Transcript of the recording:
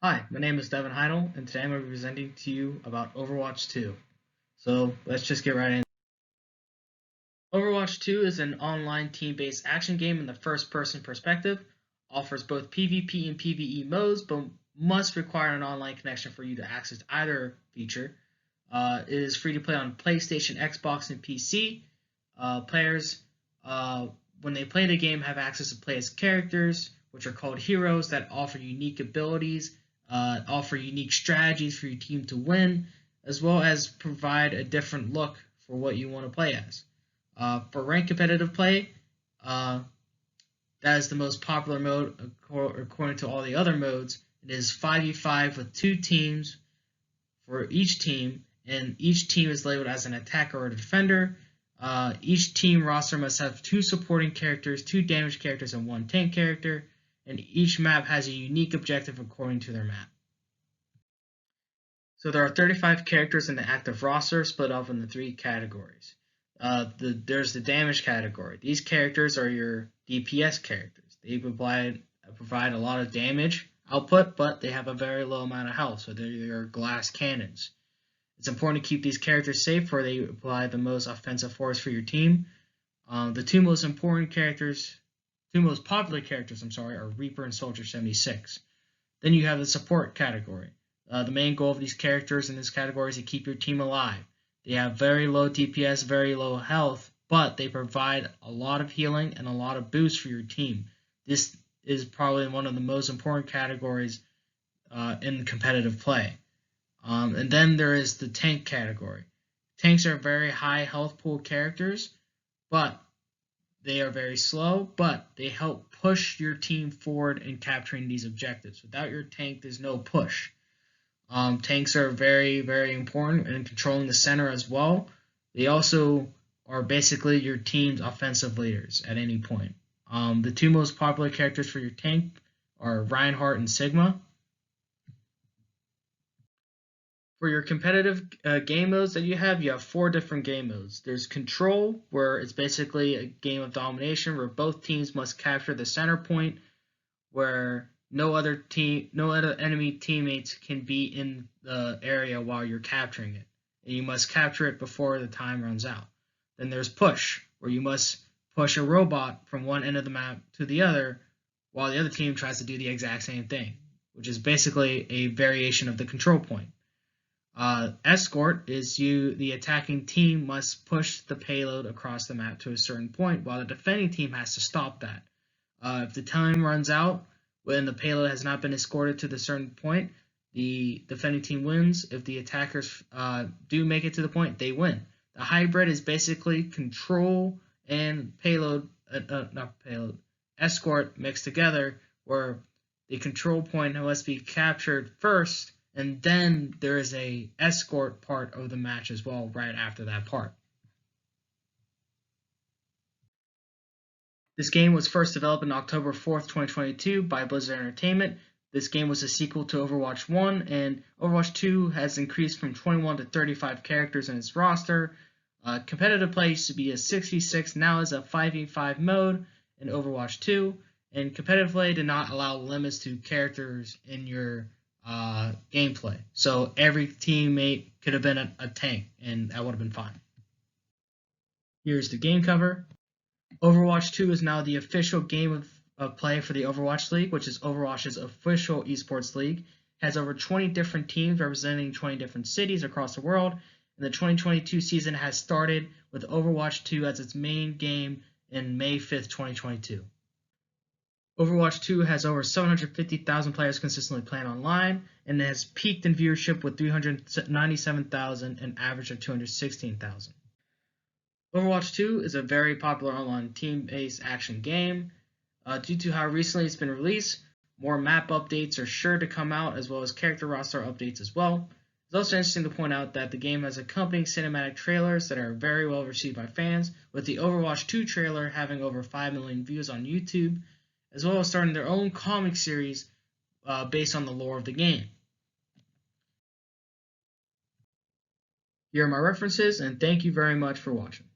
Hi, my name is Devin Heinl, and today I'm going to be presenting to you about Overwatch 2. So let's just get right in. Overwatch 2 is an online team-based action game in the first-person perspective, offers both PvP and PvE modes, but must require an online connection for you to access either feature. It is free to play on PlayStation, Xbox, and PC. Players, when they play the game, have access to play as characters, which are called heroes, that offer unique abilities, offer unique strategies for your team to win, as well as provide a different look for what you want to play as. For ranked competitive play, that is the most popular mode according to all the other modes. It is 5v5 with two teams for each team, and each team is labeled as an attacker or a defender. Each team roster must have two supporting characters, two damage characters, and one tank character, and each map has a unique objective according to their map. So there are 35 characters in the active roster, split up into three categories. There's the damage category. These characters are your DPS characters. They provide a lot of damage output, but they have a very low amount of health, so they're your glass cannons. It's important to keep these characters safe, for they apply the most offensive force for your team. The two most popular characters, are Reaper and Soldier 76. Then you have the support category. The main goal of these characters in this category is to keep your team alive. They have very low DPS, very low health, but they provide a lot of healing and a lot of boost for your team. This is probably one of the most important categories in competitive play. And then there is the tank category. Tanks are very high health pool characters, but they are very slow, but they help push your team forward in capturing these objectives. Without your tank, there's no push. Tanks are very, very important in controlling the center as well. They also are basically your team's offensive leaders at any point. The two most popular characters for your tank are Reinhardt and Sigma. For your competitive game modes that you have 4 different game modes. There's Control, where it's basically a game of domination, where both teams must capture the center point, where no other enemy teammates can be in the area while you're capturing it, and you must capture it before the time runs out. Then there's Push, where you must push a robot from one end of the map to the other, while the other team tries to do the exact same thing, which is basically a variation of the control point. Escort is the attacking team must push the payload across the map to a certain point, while the defending team has to stop that. If the time runs out when the payload has not been escorted to the certain point, the defending team wins. If the attackers do make it to the point, they win. The hybrid is basically control and escort mixed together, where the control point must be captured first, and then there is a escort part of the match as well right after that part. This game was first developed on October 4th, 2022 by Blizzard Entertainment. This game was a sequel to Overwatch 1, and Overwatch 2 has increased from 21 to 35 characters in its roster. Competitive play used to be a 6v6, now is a 5v5 mode in Overwatch 2, and competitive play did not allow limits to characters in your gameplay. So every teammate could have been a tank, and that would have been fine. Here's the game cover. Overwatch 2 is now the official game of play for the Overwatch League, which is Overwatch's official esports league. It has over 20 different teams representing 20 different cities across the world, and the 2022 season has started with Overwatch 2 as its main game in May 5th, 2022. Overwatch 2 has over 750,000 players consistently playing online, and it has peaked in viewership with 397,000 and average of 216,000. Overwatch 2 is a very popular online team-based action game. Due to how recently it's been released, more map updates are sure to come out, as well as character roster updates as well. It's also interesting to point out that the game has accompanying cinematic trailers that are very well received by fans, with the Overwatch 2 trailer having over 5 million views on YouTube, as well as starting their own comic series based on the lore of the game. Here are my references, and thank you very much for watching.